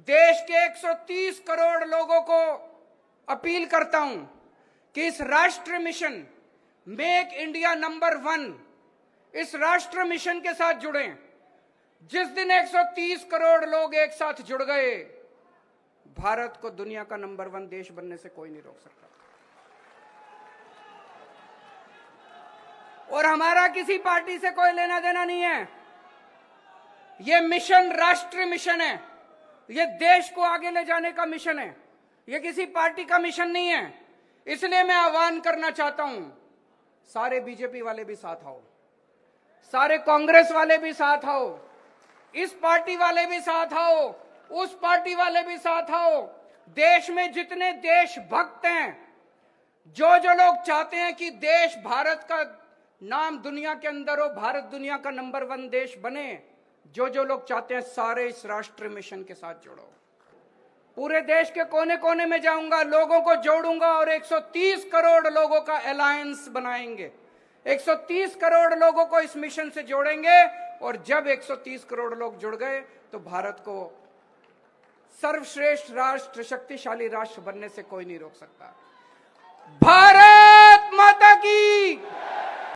देश के 130 करोड़ लोगों को अपील करता हूं कि इस राष्ट्र मिशन मेक इंडिया नंबर 1, इस राष्ट्र मिशन के साथ जुड़ें। जिस दिन 130 करोड़ लोग एक साथ जुड़ गए, भारत को दुनिया का नंबर 1 देश बनने से कोई नहीं रोक सकता। और हमारा किसी पार्टी से कोई लेना देना नहीं है। यह मिशन राष्ट्रीय मिशन है, यह देश को आगे ले जाने का मिशन है, यह किसी पार्टी का मिशन नहीं है। इसलिए मैं आह्वान करना चाहता हूं, सारे बीजेपी वाले भी साथ आओ, सारे कांग्रेस वाले भी साथ आओ, इस पार्टी वाले भी साथ आओ, उस पार्टी वाले भी साथ आओ। देश में जितने देशभक्त हैं, जो लोग चाहते हैं कि देश भारत का नाम दुनिया के अंदर हो, भारत दुनिया का नंबर 1 देश बने, जो लोग चाहते हैं, सारे इस राष्ट्रीय मिशन के साथ जुड़ो। पूरे देश के कोने कोने में जाऊंगा, लोगों को जोड़ूंगा और 130 करोड़ लोगों का अलायंस बनाएंगे। 130 करोड़ लोगों को इस मिशन से जोड़ेंगे और जब 130 करोड़ लोग जुड़ गए तो भारत को सर्वश्रेष्ठ राष्ट्र, शक्तिशाली राष्ट्र बनने से कोई नहीं रोक सकता। भारत माता की